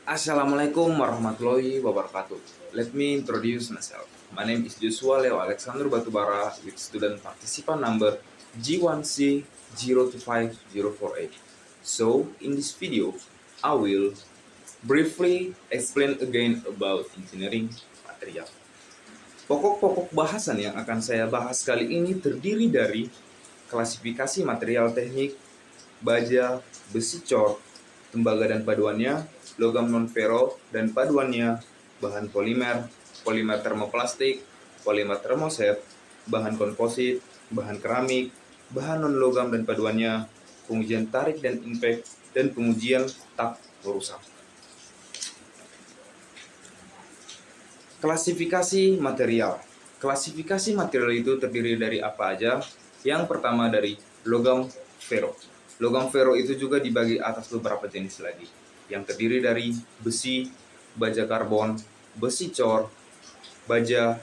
Assalamualaikum warahmatullahi wabarakatuh. Let me introduce myself. My name is Joshua Leo Alexander Batubara with student participant number G1C025048. So, in this video, I will briefly explain again about engineering material. Pokok-pokok bahasan yang akan saya bahas kali ini terdiri dari klasifikasi material teknik, baja, besi cor, tembaga dan paduannya, logam non-ferro dan paduannya, bahan polimer, polimer termoplastik, polimer termoset, bahan komposit, bahan keramik, bahan non-logam dan paduannya, pengujian tarik dan impact, dan pengujian tak merusak. Klasifikasi material. Klasifikasi material itu terdiri dari apa aja? Yang pertama dari logam ferro. Logam ferro itu juga dibagi atas beberapa jenis lagi, yang terdiri dari besi, baja karbon, besi cor, baja,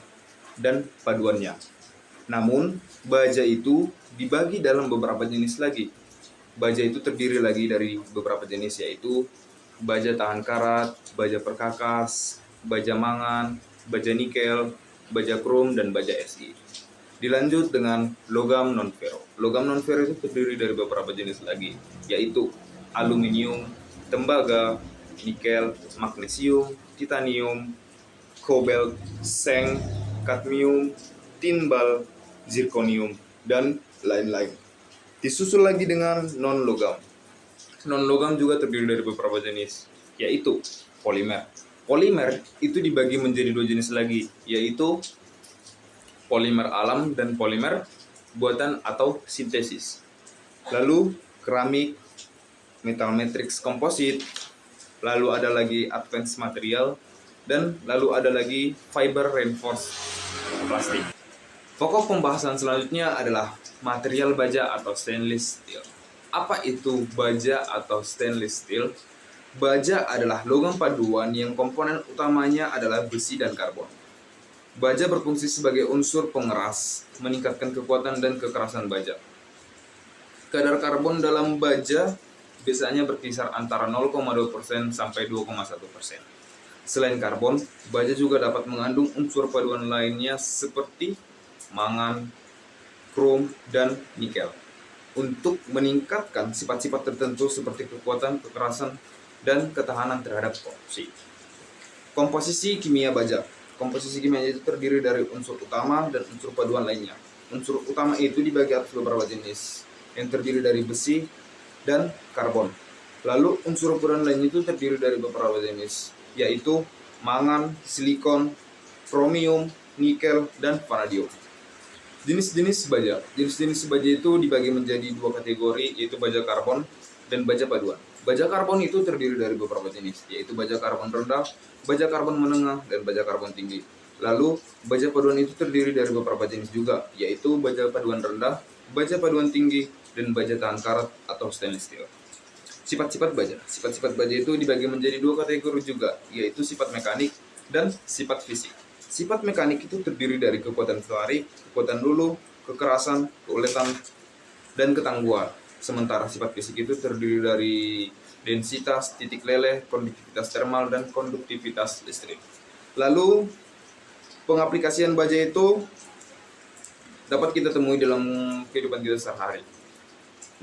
dan paduannya. Namun, baja itu dibagi dalam beberapa jenis lagi. Baja itu terdiri lagi dari beberapa jenis, yaitu baja tahan karat, baja perkakas, baja mangan, baja nikel, baja krom, dan baja Si. Dilanjut dengan logam non-ferro. Logam non-ferro itu terdiri dari beberapa jenis lagi, yaitu aluminium, tembaga, nikel, magnesium, titanium, kobalt, seng, kadmium, timbal, zirconium, dan lain-lain. Disusul lagi dengan non-logam. Non-logam juga terdiri dari beberapa jenis, yaitu polimer. Polimer itu dibagi menjadi dua jenis lagi, yaitu polimer alam dan polimer buatan atau sintesis. Lalu keramik, metal matrix komposit, lalu ada lagi advanced material, dan lalu ada lagi fiber reinforced plastik. Pokok pembahasan selanjutnya adalah material baja atau stainless steel. Apa itu baja atau stainless steel? Baja adalah logam paduan yang komponen utamanya adalah besi dan karbon. Baja berfungsi sebagai unsur pengeras, meningkatkan kekuatan dan kekerasan baja. Kadar karbon dalam baja biasanya berkisar antara 0,2% sampai 2,1%. Selain karbon, baja juga dapat mengandung unsur paduan lainnya seperti mangan, krom, dan nikel untuk meningkatkan sifat-sifat tertentu seperti kekuatan, kekerasan, dan ketahanan terhadap korupsi. Komposisi kimia baja. Komposisi kimia itu terdiri dari unsur utama dan unsur paduan lainnya. Unsur utama itu dibagi atas beberapa jenis, yang terdiri dari besi dan karbon. Lalu unsur paduan lainnya itu terdiri dari beberapa jenis, yaitu mangan, silikon, kromium, nikel, dan vanadium. Jenis-jenis baja. Jenis-jenis baja itu dibagi menjadi dua kategori, yaitu baja karbon dan baja paduan. Baja karbon itu terdiri dari beberapa jenis, yaitu baja karbon rendah, baja karbon menengah, dan baja karbon tinggi. Lalu, baja paduan itu terdiri dari beberapa jenis juga, yaitu baja paduan rendah, baja paduan tinggi, dan baja tahan karat atau stainless steel. Sifat-sifat baja. Sifat-sifat baja itu dibagi menjadi dua kategori juga, yaitu sifat mekanik dan sifat fisik. Sifat mekanik itu terdiri dari kekuatan tarik, kekuatan luluh, kekerasan, keuletan, dan ketangguhan. Sementara sifat fisik itu terdiri dari densitas, titik leleh, konduktivitas termal, dan konduktivitas listrik. Lalu, pengaplikasian baja itu dapat kita temui dalam kehidupan kita sehari-hari.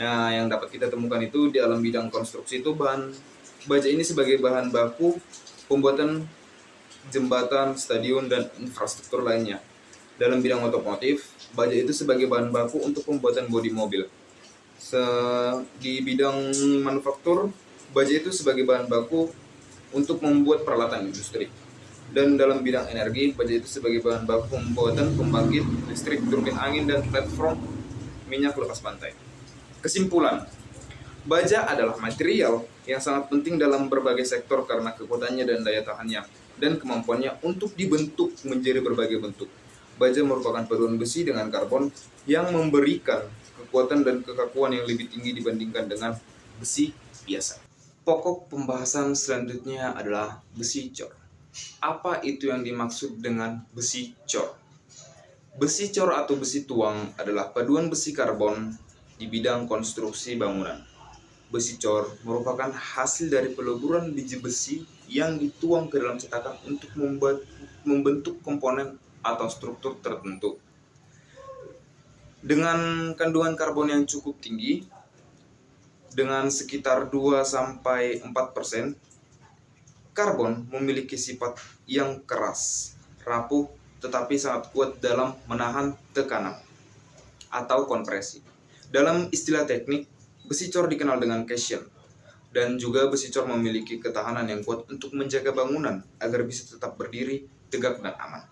Nah, yang dapat kita temukan itu di dalam bidang konstruksi itu baja ini sebagai bahan baku pembuatan jembatan, stadion, dan infrastruktur lainnya. Dalam bidang otomotif, baja itu sebagai bahan baku untuk pembuatan bodi mobil. Di bidang manufaktur, baja itu sebagai bahan baku untuk membuat peralatan industri. Dan dalam bidang energi, baja itu sebagai bahan baku pembuatan pembangkit listrik, turbin angin, dan platform minyak lepas pantai. Kesimpulan, baja adalah material yang sangat penting dalam berbagai sektor karena kekuatannya dan daya tahannya, dan kemampuannya untuk dibentuk menjadi berbagai bentuk. Baja merupakan paduan besi dengan karbon yang memberikan kekuatan dan kekakuan yang lebih tinggi dibandingkan dengan besi biasa. Pokok pembahasan selanjutnya adalah besi cor. Apa itu yang dimaksud dengan besi cor? Besi cor atau besi tuang adalah paduan besi karbon di bidang konstruksi bangunan. Besi cor merupakan hasil dari peleburan biji besi yang dituang ke dalam cetakan untuk membentuk komponen atau struktur tertentu. Dengan kandungan karbon yang cukup tinggi, dengan sekitar 2-4%, karbon memiliki sifat yang keras, rapuh, tetapi sangat kuat dalam menahan tekanan atau kompresi. Dalam istilah teknik, besi cor dikenal dengan caisson, dan juga besi cor memiliki ketahanan yang kuat untuk menjaga bangunan agar bisa tetap berdiri, tegak, dan aman.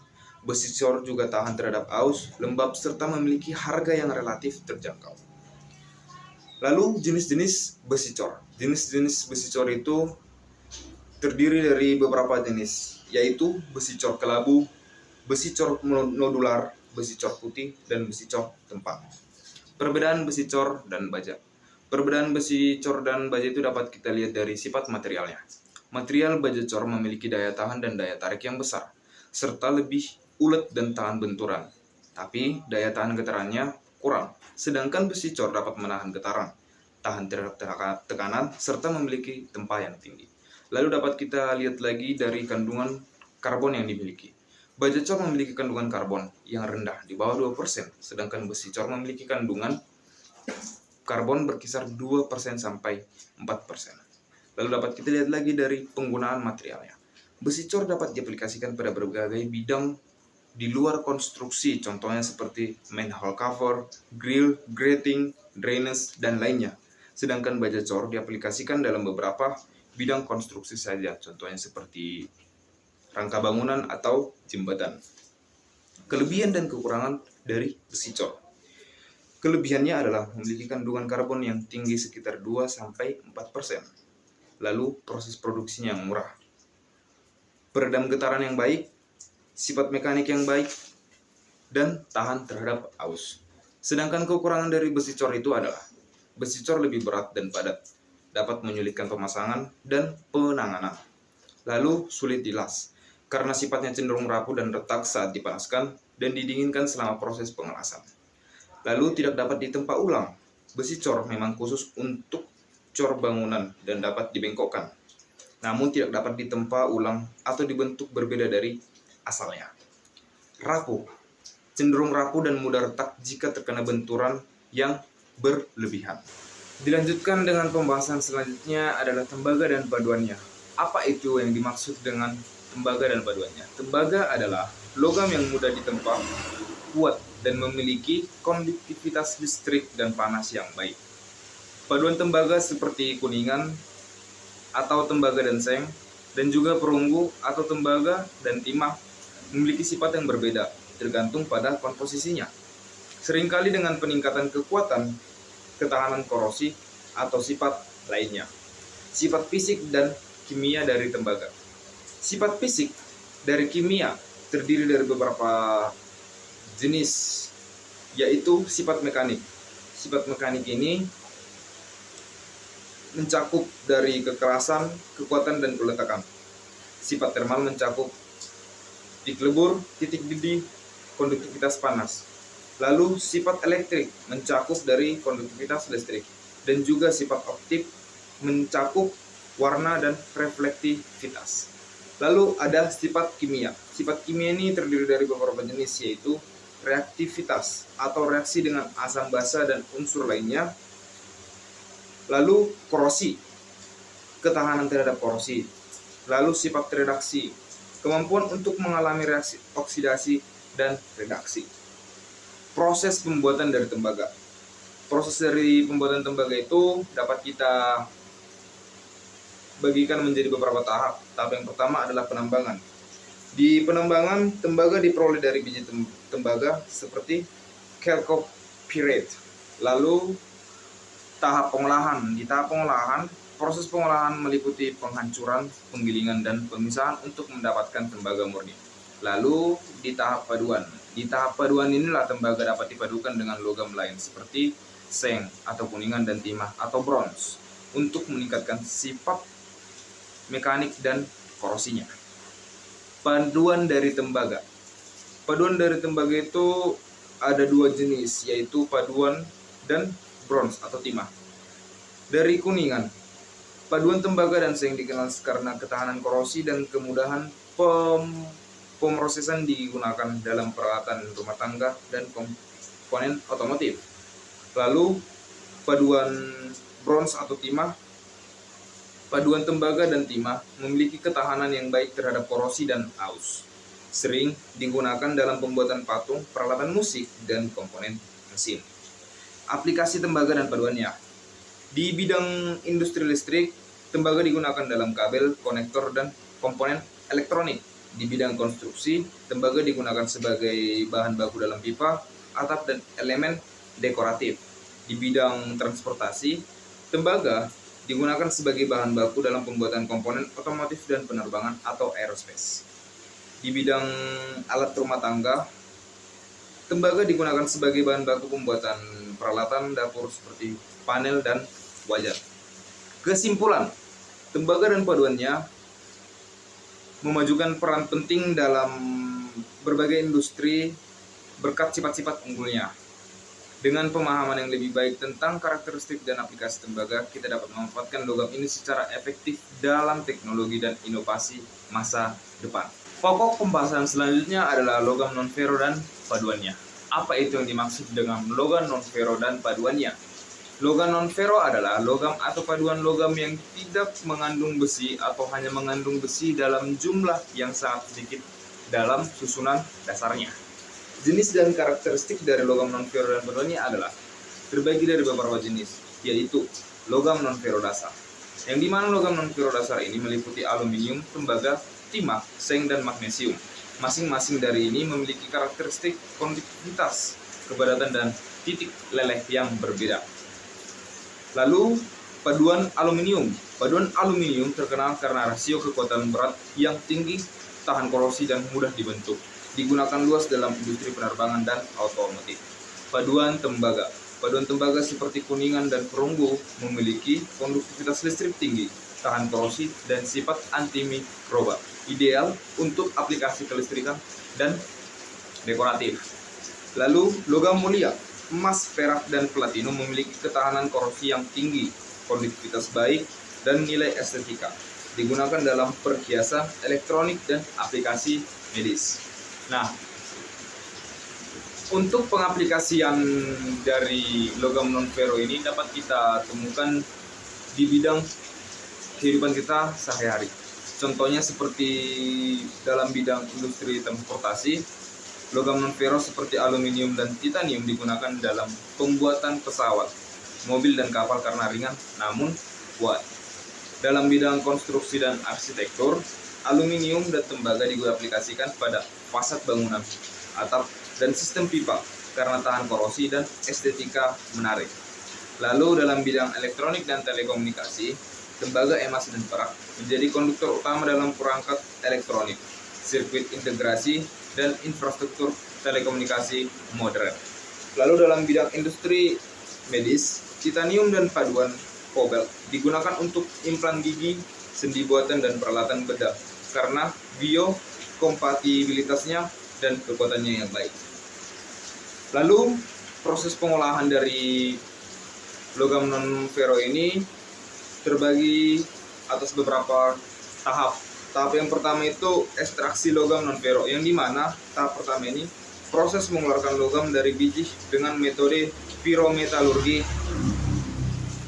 Besi cor juga tahan terhadap aus, lembab, serta memiliki harga yang relatif terjangkau. Lalu jenis-jenis besi cor. Jenis-jenis besi cor itu terdiri dari beberapa jenis, yaitu besi cor kelabu, besi cor nodular, besi cor putih, dan besi cor tempang. Perbedaan besi cor dan baja. Perbedaan besi cor dan baja itu dapat kita lihat dari sifat materialnya. Material baja cor memiliki daya tahan dan daya tarik yang besar, serta lebih ulet dan tahan benturan. Tapi daya tahan getarannya kurang, sedangkan besi cor dapat menahan getaran, tahan terhadap tekanan, serta memiliki tempayan tinggi. Lalu dapat kita lihat lagi dari kandungan karbon yang dimiliki. Baja cor memiliki kandungan karbon yang rendah di bawah 2%, sedangkan besi cor memiliki kandungan karbon berkisar 2% sampai 4%. Lalu dapat kita lihat lagi dari penggunaan materialnya. Besi cor dapat diaplikasikan pada berbagai bidang di luar konstruksi, contohnya seperti manhole cover, grill, grating, drainage, dan lainnya. Sedangkan baja cor diaplikasikan dalam beberapa bidang konstruksi saja, contohnya seperti rangka bangunan atau jembatan. Kelebihan dan kekurangan dari besi cor. Kelebihannya adalah memiliki kandungan karbon yang tinggi sekitar 2-4%. Lalu proses produksinya yang murah. Peredam getaran yang baik, sifat mekanik yang baik, dan tahan terhadap aus. Sedangkan kekurangan dari besi cor itu adalah besi cor lebih berat dan padat, dapat menyulitkan pemasangan dan penanganan. Lalu sulit dilas, karena sifatnya cenderung rapuh dan retak saat dipanaskan dan didinginkan selama proses pengelasan. Lalu tidak dapat ditempa ulang. Besi cor memang khusus untuk cor bangunan dan dapat dibengkokkan, namun tidak dapat ditempa ulang atau dibentuk berbeda dari asalnya. Rapuh, cenderung rapuh dan mudah retak jika terkena benturan yang berlebihan. Dilanjutkan dengan pembahasan selanjutnya adalah tembaga dan paduannya. Apa itu yang dimaksud dengan tembaga dan paduannya? Tembaga adalah logam yang mudah ditempa, kuat, dan memiliki konduktivitas listrik dan panas yang baik. Paduan tembaga seperti kuningan atau tembaga dan seng, dan juga perunggu atau tembaga dan timah memiliki sifat yang berbeda, tergantung pada komposisinya. Seringkali dengan peningkatan kekuatan, ketahanan korosi, atau sifat lainnya. Sifat fisik dan kimia dari tembaga. Sifat fisik dari kimia terdiri dari beberapa jenis, yaitu sifat mekanik. Sifat mekanik ini mencakup dari kekerasan, kekuatan, dan peletakan. Sifat termal mencakup titik lebur, titik didih, konduktivitas panas. Lalu sifat elektrik mencakup dari konduktivitas listrik, dan juga sifat optik mencakup warna dan reflektivitas. Lalu ada sifat kimia. Sifat kimia ini terdiri dari beberapa jenis, yaitu reaktivitas atau reaksi dengan asam basa dan unsur lainnya. Lalu korosi, ketahanan terhadap korosi. Lalu sifat redaksi, kemampuan untuk mengalami reaksi oksidasi dan redaksi. Proses pembuatan dari tembaga. Proses dari pembuatan tembaga itu dapat kita bagikan menjadi beberapa tahap. Tahap yang pertama adalah penambangan. Di penambangan, tembaga diperoleh dari biji tembaga seperti chalcopyrite. Lalu tahap pengolahan. Di tahap pengolahan, proses pengolahan meliputi penghancuran, penggilingan, dan pemisahan untuk mendapatkan tembaga murni. Lalu di tahap paduan. Di tahap paduan inilah tembaga dapat dipadukan dengan logam lain seperti seng atau kuningan dan timah atau bronze untuk meningkatkan sifat mekanik dan korosinya. Paduan dari tembaga. Paduan dari tembaga itu ada dua jenis, yaitu paduan dan bronze atau timah. Dari Kuningan, paduan tembaga dan seng dikenal karena ketahanan korosi dan kemudahan pemrosesan digunakan dalam peralatan rumah tangga dan komponen otomotif. Lalu paduan bronze atau timah, paduan tembaga dan timah memiliki ketahanan yang baik terhadap korosi dan aus. Sering digunakan dalam pembuatan patung, peralatan musik, dan komponen mesin. Aplikasi tembaga dan paduannya. Di bidang industri listrik, tembaga digunakan dalam kabel, konektor, dan komponen elektronik. Di bidang konstruksi, tembaga digunakan sebagai bahan baku dalam pipa, atap, dan elemen dekoratif. Di bidang transportasi, tembaga digunakan sebagai bahan baku dalam pembuatan komponen otomotif dan penerbangan atau aerospace. Di bidang alat rumah tangga, tembaga digunakan sebagai bahan baku pembuatan peralatan dapur seperti panel dan wajan. Kesimpulan, tembaga dan paduannya memajukan peran penting dalam berbagai industri berkat sifat-sifat unggulnya. Dengan pemahaman yang lebih baik tentang karakteristik dan aplikasi tembaga, kita dapat memanfaatkan logam ini secara efektif dalam teknologi dan inovasi masa depan. Pokok pembahasan selanjutnya adalah logam non-ferro dan paduannya. Apa itu yang dimaksud dengan logam non-ferro dan paduannya? Logam non-ferro adalah logam atau paduan logam yang tidak mengandung besi atau hanya mengandung besi dalam jumlah yang sangat sedikit dalam susunan dasarnya. Jenis dan karakteristik dari logam non-ferro dan paduannya adalah terbagi dari beberapa jenis, yaitu logam non-ferro dasar, yang dimana logam non-ferro dasar ini meliputi aluminium, tembaga, timah, seng, dan magnesium. Masing-masing dari ini memiliki karakteristik konduktivitas, kepadatan, dan titik leleh yang berbeda. Lalu, paduan aluminium. Paduan aluminium terkenal karena rasio kekuatan berat yang tinggi, tahan korosi, dan mudah dibentuk. Digunakan luas dalam industri penerbangan dan otomotif. Paduan tembaga. Paduan tembaga seperti Kuningan dan Perunggu memiliki konduktivitas listrik tinggi, tahan korosi, dan sifat antimikroba. Ideal untuk aplikasi kelistrikan dan dekoratif. Lalu, logam mulia. Emas, perak, dan platinum memiliki ketahanan korosi yang tinggi, konduktivitas baik, dan nilai estetika. Digunakan dalam perhiasan, elektronik, dan aplikasi medis. Nah, untuk pengaplikasian dari logam non-ferro ini dapat kita temukan di bidang kehidupan kita sehari-hari. Contohnya seperti dalam bidang industri transportasi, logam non-ferro seperti aluminium dan titanium digunakan dalam pembuatan pesawat, mobil, dan kapal karena ringan namun kuat. Dalam bidang konstruksi dan arsitektur, aluminium dan tembaga diaplikasikan pada fasad bangunan, atap, dan sistem pipa karena tahan korosi dan estetika menarik. Lalu dalam bidang elektronik dan telekomunikasi, tembaga, emas, dan perak menjadi konduktor utama dalam perangkat elektronik, sirkuit integrasi, dan infrastruktur telekomunikasi modern. Lalu dalam bidang industri medis, titanium dan paduan kobalt digunakan untuk implan gigi, sendi buatan, dan peralatan bedah karena biokompatibilitasnya dan kekuatannya yang baik. Lalu proses pengolahan dari logam non-ferro ini terbagi atas beberapa tahap. Tahap yang pertama itu ekstraksi logam non-ferro, yang dimana tahap pertama ini proses mengeluarkan logam dari biji dengan metode pirometalurgi,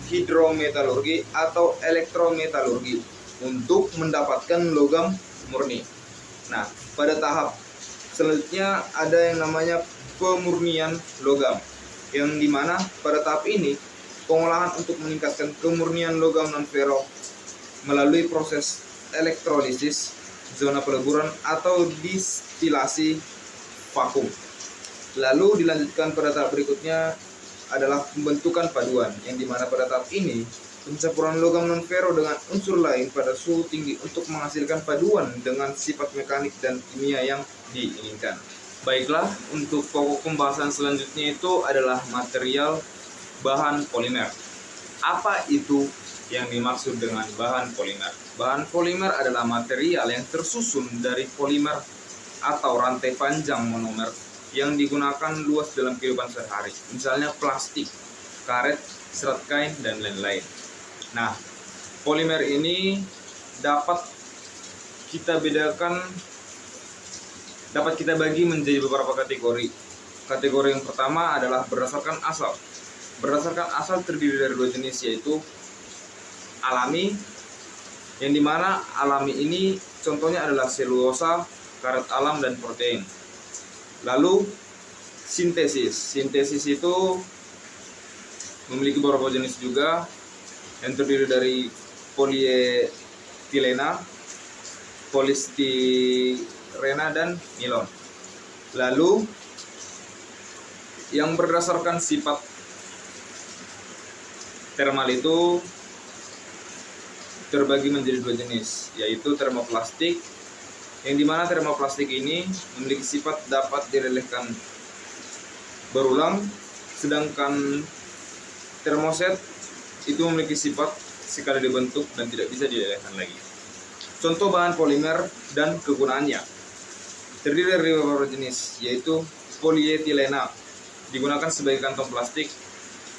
hidrometalurgi, atau elektrometalurgi untuk mendapatkan logam murni. Nah, pada tahap selanjutnya ada yang namanya pemurnian logam, yang dimana pada tahap ini pengolahan untuk meningkatkan kemurnian logam non-ferro melalui proses elektrolisis, zona peleburan, atau distilasi vakum. Lalu dilanjutkan pada tahap berikutnya adalah pembentukan paduan, yang dimana pada tahap ini pencampuran logam non-ferro dengan unsur lain pada suhu tinggi untuk menghasilkan paduan dengan sifat mekanik dan kimia yang diinginkan. Baiklah, untuk pokok pembahasan selanjutnya itu adalah material bahan polimer. Apa itu yang dimaksud dengan bahan polimer? Bahan polimer adalah material yang tersusun dari polimer atau rantai panjang monomer yang digunakan luas dalam kehidupan sehari. Misalnya plastik, karet, serat kain, dan lain-lain. Nah, polimer ini dapat kita bedakan, dapat kita bagi menjadi beberapa kategori. Kategori yang pertama adalah berdasarkan asal. Berdasarkan asal terdiri dari dua jenis, yaitu alami, yang dimana alami ini contohnya adalah selulosa, karet alam, dan protein. Lalu sintesis. Sintesis itu memiliki beberapa jenis juga, yang terdiri dari polietilena, polistirena, dan nilon. Lalu yang berdasarkan sifat thermal itu terbagi menjadi dua jenis, yaitu termoplastik, yang dimana termoplastik ini memiliki sifat dapat direlehkan berulang, sedangkan termoset itu memiliki sifat sekali dibentuk dan tidak bisa dilelehkan lagi. Contoh bahan polimer dan kegunaannya terdiri dari beberapa jenis, yaitu polietilena digunakan sebagai kantong plastik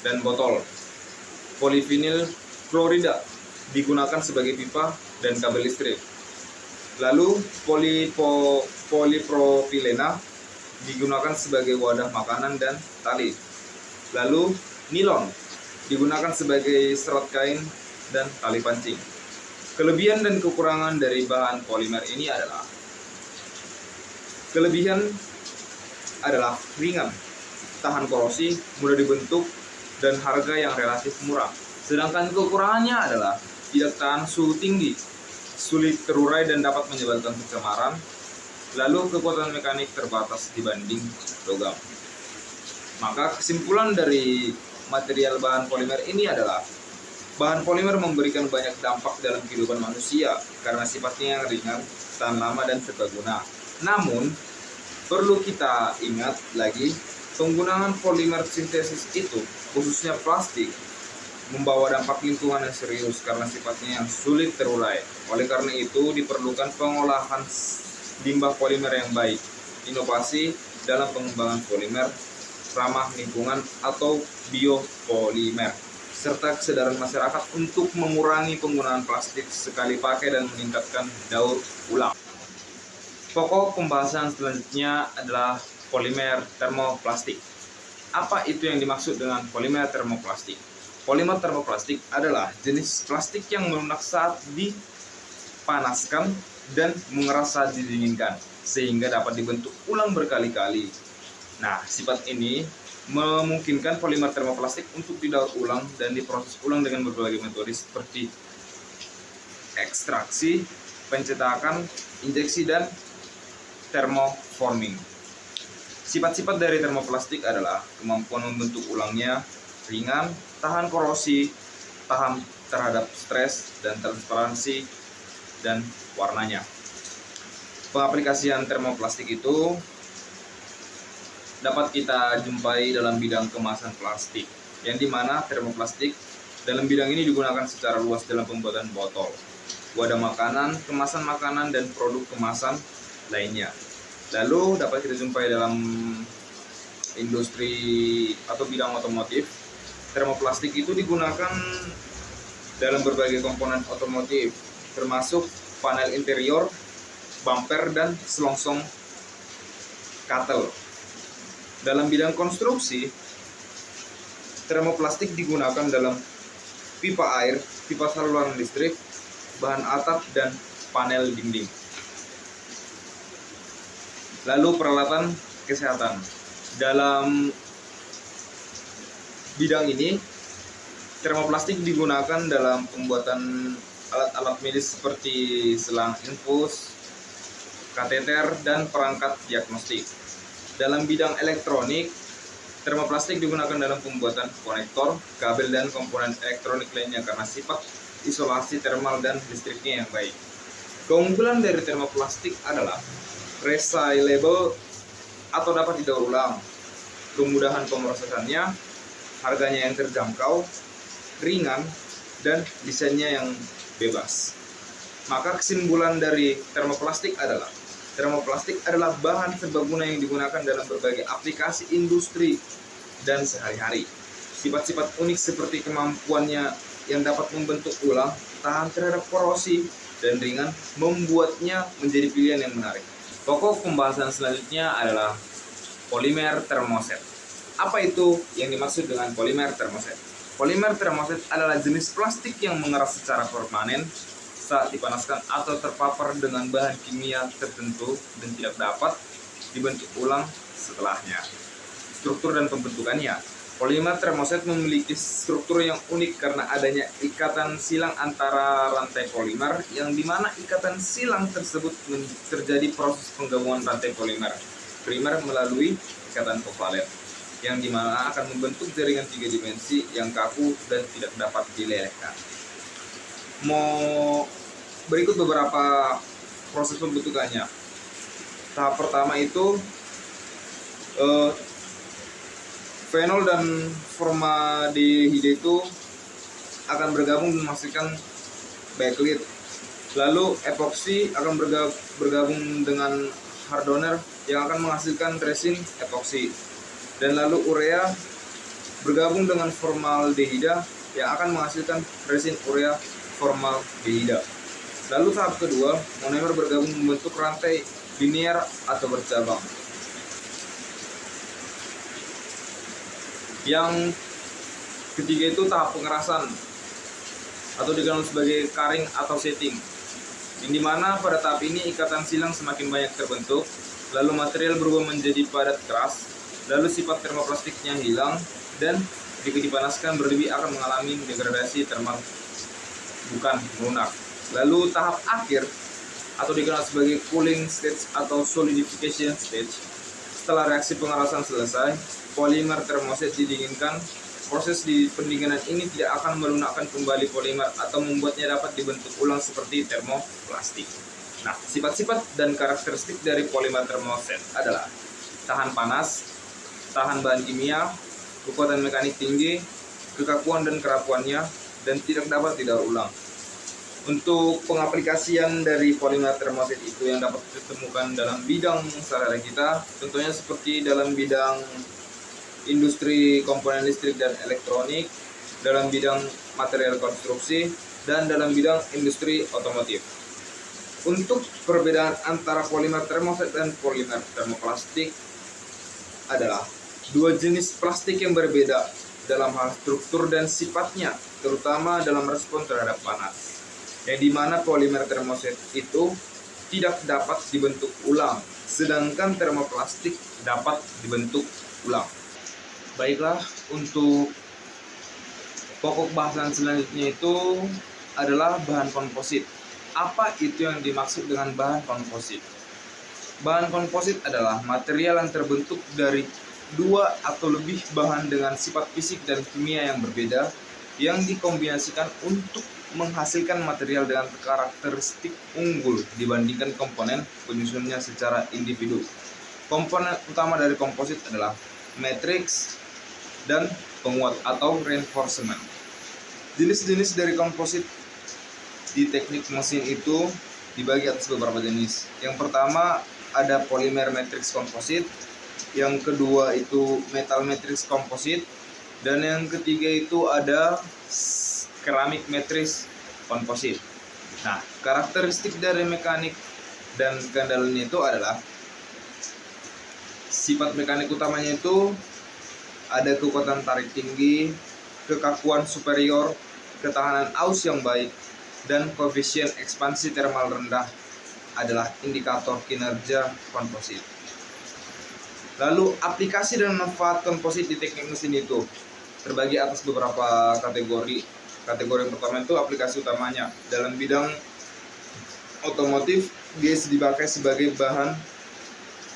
dan botol. Polivinil klorida digunakan sebagai pipa dan kabel listrik. Lalu polipropilena digunakan sebagai wadah makanan dan tali. Lalu nilon digunakan sebagai serat kain dan tali pancing. Kelebihan dan kekurangan dari bahan polimer ini adalah: kelebihan adalah ringan, tahan korosi, mudah dibentuk, dan harga yang relatif murah. Sedangkan kekurangannya adalah tidak tahan suhu tinggi, sulit terurai, dan dapat menyebabkan pencemaran. Lalu kekuatan mekanik terbatas dibanding logam. Maka kesimpulan dari material bahan polimer ini adalah bahan polimer memberikan banyak dampak dalam kehidupan manusia karena sifatnya yang ringan, tahan lama, dan serbaguna. Namun perlu kita ingat lagi, penggunaan polimer sintesis itu, khususnya plastik, membawa dampak lingkungan yang serius karena sifatnya yang sulit terurai. Oleh karena itu diperlukan pengolahan limbah polimer yang baik, inovasi dalam pengembangan polimer ramah lingkungan atau biopolimer, serta kesadaran masyarakat untuk mengurangi penggunaan plastik sekali pakai dan meningkatkan daur ulang. Pokok pembahasan selanjutnya adalah polimer termoplastik. Apa itu yang dimaksud dengan polimer termoplastik? Polimer termoplastik adalah jenis plastik yang melunak saat dipanaskan dan mengeras saat didinginkan, sehingga dapat dibentuk ulang berkali-kali. Nah, sifat ini memungkinkan polimer termoplastik untuk didaur ulang dan diproses ulang dengan berbagai metode seperti ekstraksi, pencetakan, injeksi, dan termoforming. Sifat-sifat dari termoplastik adalah kemampuan membentuk ulangnya ringan, tahan korosi, tahan terhadap stres, dan transparansi dan warnanya. Pengaplikasian termoplastik itu dapat kita jumpai dalam bidang kemasan plastik, yang dimana termoplastik dalam bidang ini digunakan secara luas dalam pembuatan botol, wadah makanan, kemasan makanan, dan produk kemasan lainnya. Lalu dapat kita jumpai dalam industri atau bidang otomotif. Termoplastik itu digunakan dalam berbagai komponen otomotif, termasuk panel interior, bumper, dan selongsong katel. Dalam bidang konstruksi, termoplastik digunakan dalam pipa air, pipa saluran listrik, bahan atap, dan panel dinding. Lalu peralatan kesehatan. Dalam bidang ini, termoplastik digunakan dalam pembuatan alat-alat medis seperti selang infus, kateter, dan perangkat diagnostik. Dalam bidang elektronik, termoplastik digunakan dalam pembuatan konektor, kabel, dan komponen elektronik lainnya karena sifat isolasi termal dan listriknya yang baik. Keunggulan dari termoplastik adalah recyclable atau dapat didaur ulang, kemudahan pemrosesannya, harganya yang terjangkau, ringan, dan desainnya yang bebas. Maka kesimpulan dari termoplastik adalah bahan serbaguna yang digunakan dalam berbagai aplikasi industri dan sehari-hari. Sifat-sifat unik seperti kemampuannya yang dapat membentuk ulang, tahan terhadap korosi, dan ringan, membuatnya menjadi pilihan yang menarik. Pokok pembahasan selanjutnya adalah polimer termoset. Apa itu yang dimaksud dengan polimer termoset? Polimer termoset adalah jenis plastik yang mengeras secara permanen saat dipanaskan atau terpapar dengan bahan kimia tertentu dan tidak dapat dibentuk ulang setelahnya. Struktur dan pembentukannya. Polimer termoset memiliki struktur yang unik karena adanya ikatan silang antara rantai polimer, yang dimana ikatan silang tersebut terjadi proses penggabungan rantai polimer primer melalui ikatan kovalen, yang dimana akan membentuk jaringan 3 dimensi yang kaku dan tidak dapat dilelehkan. Berikut beberapa proses pembentukannya. Tahap pertama itu fenol dan formaldehida itu akan bergabung dan menghasilkan backlit. Lalu epoksi akan bergabung dengan hardener yang akan menghasilkan resin epoksi. Dan lalu urea bergabung dengan formaldehida yang akan menghasilkan resin urea formaldehida. Lalu tahap kedua, monomer bergabung membentuk rantai linear atau bercabang. Yang ketiga itu tahap pengerasan atau dikenal sebagai karing atau setting, yang dimana pada tahap ini ikatan silang semakin banyak terbentuk, lalu material berubah menjadi padat keras, lalu sifat termoplastiknya hilang, dan jika dipanaskan berlebih akan mengalami degradasi termal, bukan melunak. Lalu tahap akhir atau dikenal sebagai cooling stage atau solidification stage. Setelah reaksi pengerasan selesai, polimer termoset didinginkan. Proses di pendinginan ini tidak akan melunakkan kembali polimer atau membuatnya dapat dibentuk ulang seperti termoplastik. Nah, sifat-sifat dan karakteristik dari polimer termoset adalah tahan panas, tahan bahan kimia, kekuatan mekanik tinggi, kekakuan dan kerapuannya, dan tidak dapat didaur ulang. Untuk pengaplikasian dari polimer termoset itu yang dapat ditemukan dalam bidang sehari-hari kita, tentunya seperti dalam bidang industri komponen listrik dan elektronik, dalam bidang material konstruksi, dan dalam bidang industri otomotif. Untuk perbedaan antara polimer termoset dan polimer termoplastik adalah dua jenis plastik yang berbeda dalam hal struktur dan sifatnya, terutama dalam respon terhadap panas. Yang dimana polimer termoset itu tidak dapat dibentuk ulang, sedangkan termoplastik dapat dibentuk ulang. Baiklah, untuk pokok bahasan selanjutnya itu adalah bahan komposit. Apa itu yang dimaksud dengan bahan komposit? Bahan komposit adalah material yang terbentuk dari dua atau lebih bahan dengan sifat fisik dan kimia yang berbeda, yang dikombinasikan untuk menghasilkan material dengan karakteristik unggul dibandingkan komponen penyusunnya secara individu. Komponen utama dari komposit adalah matriks dan penguat atau reinforcement. Jenis-jenis dari komposit di teknik mesin itu dibagi atas beberapa jenis. Yang pertama ada polimer matrix komposit, yang kedua itu metal matrix komposit, dan yang ketiga itu ada keramik matrix komposit. Nah, karakteristik dari mekanik dan kendalanya itu adalah sifat mekanik utamanya itu ada kekuatan tarik tinggi, kekakuan superior, ketahanan aus yang baik, dan koefisien ekspansi termal rendah adalah indikator kinerja komposit. Lalu aplikasi dan manfaat komposit di teknik mesin itu terbagi atas beberapa kategori. Kategori yang pertama itu aplikasi utamanya. Dalam bidang otomotif, dia dipakai sebagai bahan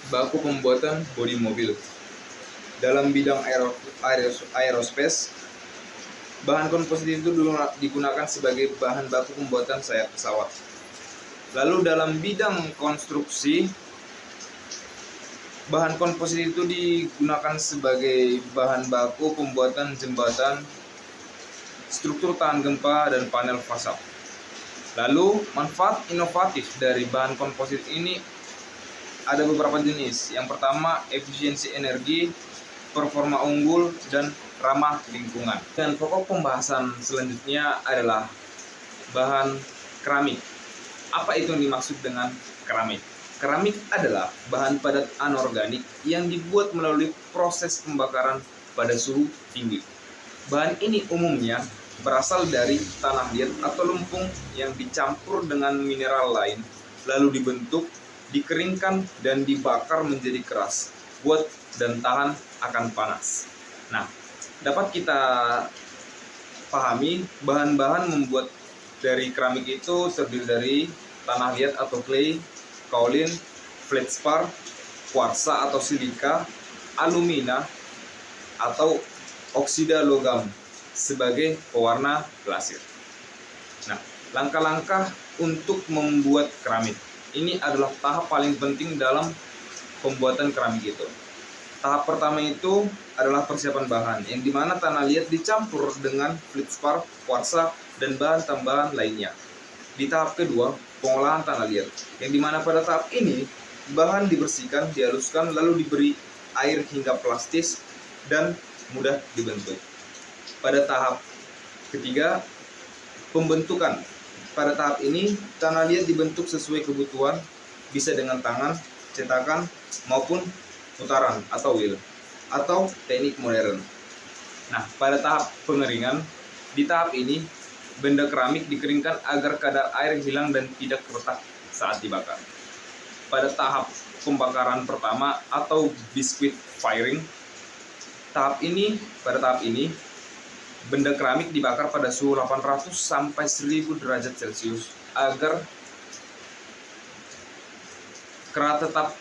baku pembuatan bodi mobil. Dalam bidang aerospace, bahan komposit itu digunakan sebagai bahan baku pembuatan sayap pesawat. Lalu dalam bidang konstruksi, bahan komposit itu digunakan sebagai bahan baku pembuatan jembatan, struktur tahan gempa, dan panel fasad. Lalu manfaat inovatif dari bahan komposit ini ada beberapa jenis. Yang pertama efisiensi energi, performa unggul, dan ramah lingkungan. Dan pokok pembahasan selanjutnya adalah bahan keramik. Apa itu yang dimaksud dengan keramik? Keramik adalah bahan padat anorganik yang dibuat melalui proses pembakaran pada suhu tinggi. Bahan ini umumnya berasal dari tanah liat atau lempung yang dicampur dengan mineral lain, lalu dibentuk, dikeringkan, dan dibakar menjadi keras, kuat, dan tahan akan panas. Nah, dapat kita pahami bahan-bahan membuat dari keramik itu terdiri dari tanah liat atau clay, kaolin, feldspar, kuarsa atau silika, alumina, atau oksida logam sebagai pewarna glasir. Nah, langkah-langkah untuk membuat keramik ini adalah tahap paling penting dalam pembuatan keramik itu. Tahap pertama itu adalah persiapan bahan, yang dimana tanah liat dicampur dengan feldspar, kuarsa, dan bahan tambahan lainnya. Di tahap kedua, pengolahan tanah liat, yang dimana pada tahap ini bahan dibersihkan, dihaluskan, lalu diberi air hingga plastis dan mudah dibentuk. Pada tahap ketiga, pembentukan. Pada tahap ini, tanah liat dibentuk sesuai kebutuhan, bisa dengan tangan, cetakan, maupun putaran atau wheel, atau teknik modern. Nah, pada tahap pengeringan, di tahap ini, benda keramik dikeringkan agar kadar air hilang dan tidak retak saat dibakar. Pada tahap pembakaran pertama atau biskuit firing, pada tahap ini, benda keramik dibakar pada suhu 800 sampai 1000 derajat Celcius agar kerat tetap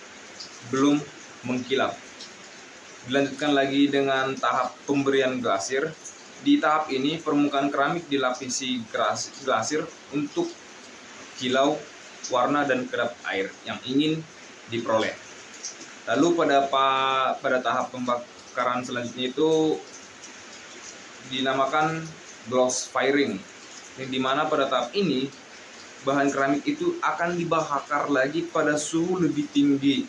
belum mengkilap. Dilanjutkan lagi dengan tahap pemberian glasir. Di tahap ini permukaan keramik dilapisi glasir untuk kilau, warna, dan kedap air yang ingin diperoleh. Lalu pada tahap pembakaran selanjutnya itu dinamakan gloss firing, yang dimana pada tahap ini bahan keramik itu akan dibakar lagi pada suhu lebih tinggi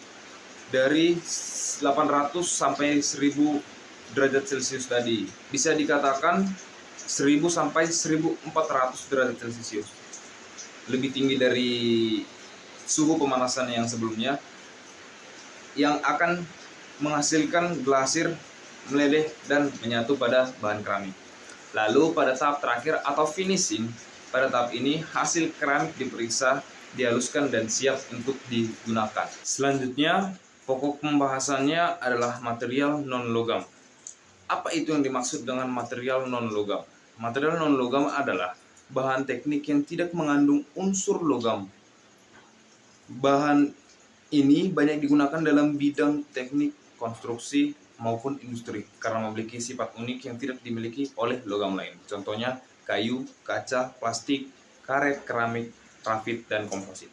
dari 800 sampai 1000 derajat Celcius tadi. Bisa dikatakan 1000 sampai 1400 derajat Celcius. Lebih tinggi dari suhu pemanasan yang sebelumnya, yang akan menghasilkan glasir meleleh dan menyatu pada bahan keramik. Lalu pada tahap terakhir atau finishing, pada tahap ini hasil keramik diperiksa, dihaluskan, dan siap untuk digunakan. Selanjutnya, pokok pembahasannya adalah material non-logam. Apa itu yang dimaksud dengan material non-logam? Material non-logam adalah bahan teknik yang tidak mengandung unsur logam. Bahan ini banyak digunakan dalam bidang teknik, konstruksi, maupun industri karena memiliki sifat unik yang tidak dimiliki oleh logam lain. Contohnya kayu, kaca, plastik, karet, keramik, grafit, dan komposit.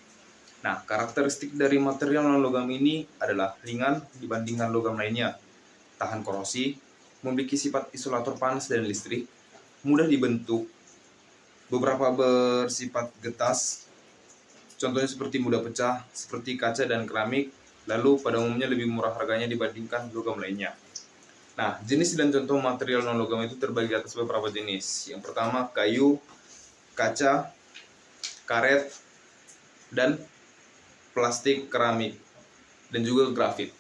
Nah, karakteristik dari material non-logam ini adalah ringan dibandingkan logam lainnya, tahan korosi, memiliki sifat isolator panas dan listrik, mudah dibentuk, beberapa bersifat getas, contohnya seperti mudah pecah, seperti kaca dan keramik, lalu pada umumnya lebih murah harganya dibandingkan logam lainnya. Nah, jenis dan contoh material non-logam itu terbagi atas beberapa jenis. Yang pertama, kayu, kaca, karet, dan plastik, keramik, dan juga grafit.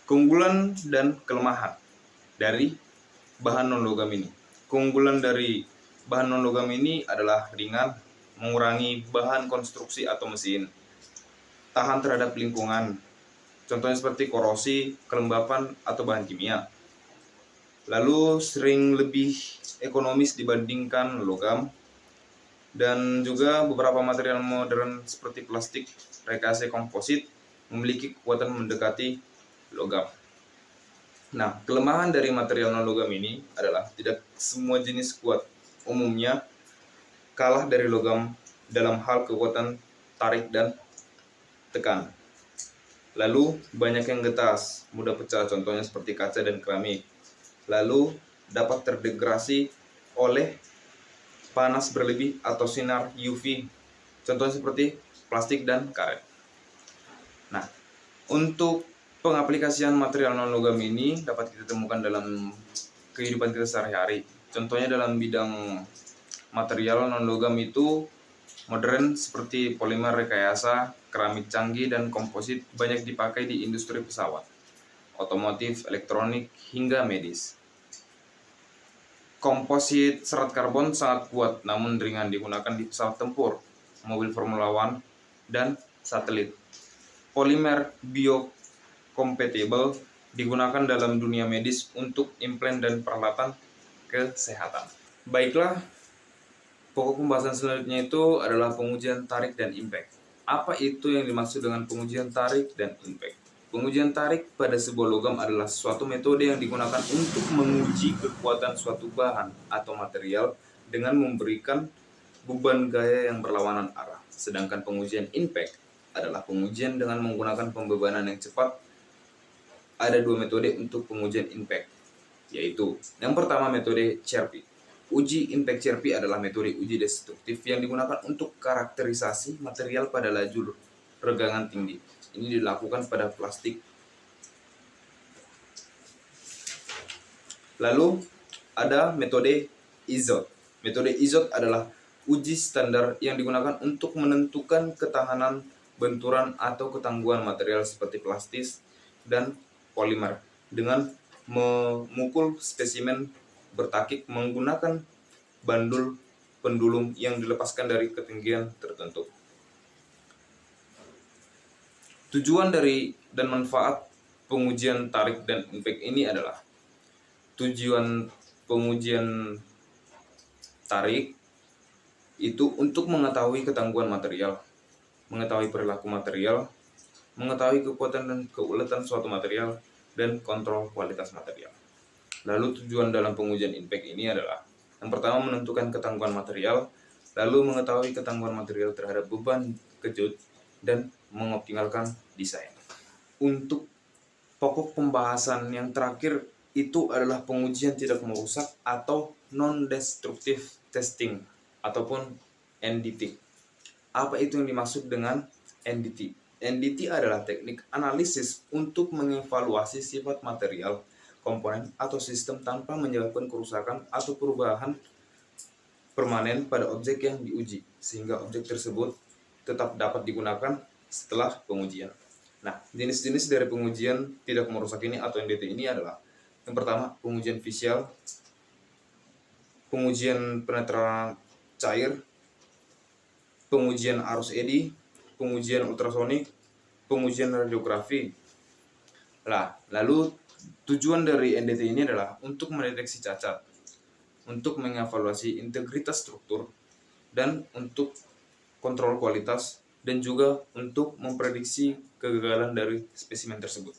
Keunggulan dan kelemahan dari bahan non-logam ini. Keunggulan dari bahan non-logam ini adalah ringan, mengurangi bahan konstruksi atau mesin, tahan terhadap lingkungan, contohnya seperti korosi, kelembapan, atau bahan kimia. Lalu sering lebih ekonomis dibandingkan logam, dan juga beberapa material modern seperti plastik rekase komposit memiliki kekuatan mendekati logam. Nah, kelemahan dari material non-logam ini adalah tidak semua jenis kuat. Umumnya kalah dari logam dalam hal kekuatan tarik dan tekan. Lalu banyak yang getas, mudah pecah, contohnya seperti kaca dan keramik. Lalu dapat terdegradasi oleh panas berlebih atau sinar UV, contohnya seperti plastik dan karet. Nah, untuk pengaplikasian material non-logam ini dapat kita temukan dalam kehidupan kita sehari-hari. Contohnya dalam bidang material non-logam itu modern seperti polimer rekayasa, keramik canggih, dan komposit banyak dipakai di industri pesawat, otomotif, elektronik, hingga medis. Komposit serat karbon sangat kuat namun ringan, digunakan di pesawat tempur, mobil Formula One, dan satelit. Polimer biocompatible digunakan dalam dunia medis untuk implan dan peralatan kesehatan. Baiklah, pokok pembahasan selanjutnya itu adalah pengujian tarik dan impact. Apa itu yang dimaksud dengan pengujian tarik dan impact? Pengujian tarik pada sebuah logam adalah suatu metode yang digunakan untuk menguji kekuatan suatu bahan atau material dengan memberikan beban gaya yang berlawanan arah. Sedangkan pengujian impact adalah pengujian dengan menggunakan pembebanan yang cepat. Ada dua metode untuk pengujian impact, yaitu yang pertama metode Cherpi. Uji impact Cherpi adalah metode uji destruktif yang digunakan untuk karakterisasi material pada laju regangan tinggi. Ini dilakukan pada plastik. Lalu ada metode IZOT. Metode IZOT adalah uji standar yang digunakan untuk menentukan ketahanan benturan atau ketangguhan material seperti plastis dan polimer dengan memukul spesimen bertakik menggunakan bandul pendulum yang dilepaskan dari ketinggian tertentu. Tujuan dari dan manfaat pengujian tarik dan impact ini adalah tujuan pengujian tarik itu untuk mengetahui ketangguhan material, mengetahui perilaku material, mengetahui kekuatan dan keuletan suatu material, dan kontrol kualitas material. Lalu tujuan dalam pengujian impact ini adalah yang pertama menentukan ketangguhan material, lalu mengetahui ketangguhan material terhadap beban kejut, dan mengoptimalkan desain. Untuk pokok pembahasan yang terakhir itu adalah pengujian tidak merusak atau non-destructive testing ataupun NDT. Apa itu yang dimaksud dengan NDT? NDT adalah teknik analisis untuk mengevaluasi sifat material, komponen, atau sistem tanpa menyebabkan kerusakan atau perubahan permanen pada objek yang diuji, sehingga objek tersebut tetap dapat digunakan setelah pengujian. Nah, jenis-jenis dari pengujian tidak merusak ini atau NDT ini adalah yang pertama, pengujian visual, pengujian penetralan cair, pengujian arus eddy, pengujian ultrasonik, pengujian radiografi. Lalu tujuan dari NDT ini adalah untuk mendeteksi cacat, untuk mengevaluasi integritas struktur, dan untuk kontrol kualitas, dan juga untuk memprediksi kegagalan dari spesimen tersebut.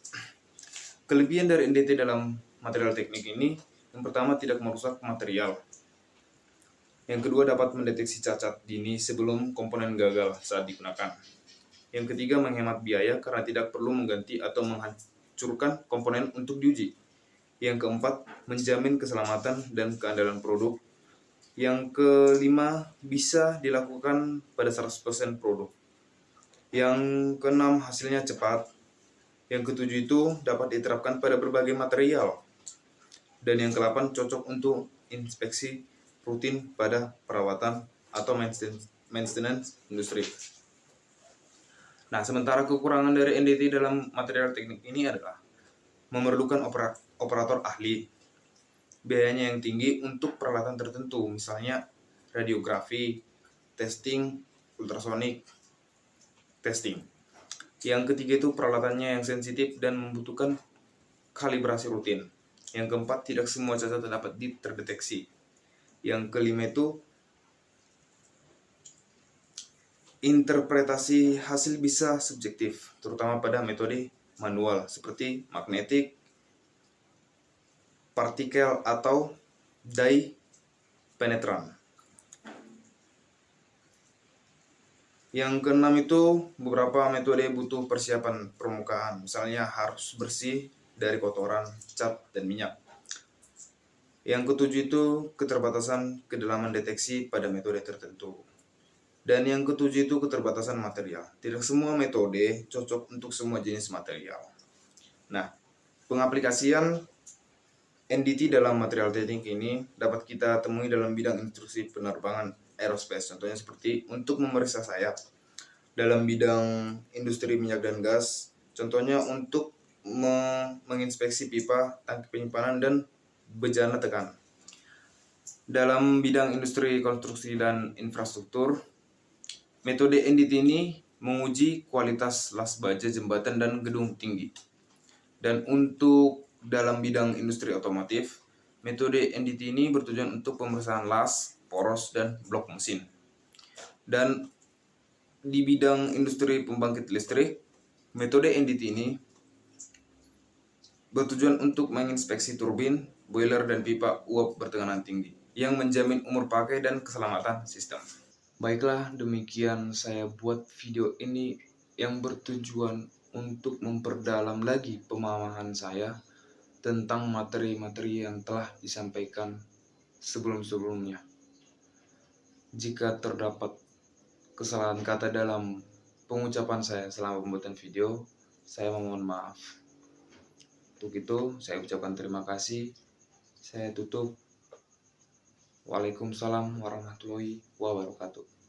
Kelebihan dari NDT dalam material teknik ini, yang pertama tidak merusak material. Yang kedua dapat mendeteksi cacat dini sebelum komponen gagal saat digunakan. Yang ketiga menghemat biaya karena tidak perlu mengganti atau menghancurkan komponen untuk diuji. Yang keempat menjamin keselamatan dan keandalan produk. Yang kelima bisa dilakukan pada 100% produk. Yang keenam hasilnya cepat. Yang ketujuh itu dapat diterapkan pada berbagai material. Dan yang kedelapan cocok untuk inspeksi rutin pada perawatan atau maintenance industri. Nah, sementara kekurangan dari NDT dalam material teknik ini adalah memerlukan operator ahli, biayanya yang tinggi untuk peralatan tertentu, misalnya radiografi, testing, ultrasonik, testing. Yang ketiga itu peralatannya yang sensitif dan membutuhkan kalibrasi rutin. Yang keempat, tidak semua cacat dapat terdeteksi. Yang kelima itu interpretasi hasil bisa subjektif, terutama pada metode manual seperti magnetik, partikel, atau dye penetran. Yang keenam itu beberapa metode butuh persiapan permukaan, misalnya harus bersih dari kotoran, cat, dan minyak. Yang ketujuh itu keterbatasan kedalaman deteksi pada metode tertentu. Dan yang ketujuh itu keterbatasan material. Tidak semua metode cocok untuk semua jenis material. Nah, pengaplikasian NDT dalam material teknik ini dapat kita temui dalam bidang instruksi penerbangan aerospace. Contohnya seperti untuk memeriksa sayap. Dalam bidang industri minyak dan gas, contohnya untuk menginspeksi pipa, tangki penyimpanan, dan bejana tekanan. Dalam bidang industri konstruksi dan infrastruktur, metode NDT ini menguji kualitas las baja, jembatan, dan gedung tinggi. Dan untuk dalam bidang industri otomotif, metode NDT ini bertujuan untuk pemeriksaan las, poros, dan blok mesin. Dan di bidang industri pembangkit listrik, metode NDT ini bertujuan untuk menginspeksi turbin, boiler, dan pipa uap bertekanan tinggi yang menjamin umur pakai dan keselamatan sistem. Baiklah, demikian saya buat video ini yang bertujuan untuk memperdalam lagi pemahaman saya tentang materi-materi yang telah disampaikan sebelum-sebelumnya. Jika terdapat kesalahan kata dalam pengucapan saya selama pembuatan video, saya memohon maaf. Untuk itu, saya ucapkan terima kasih. Saya tutup. Waalaikumsalam warahmatullahi wabarakatuh.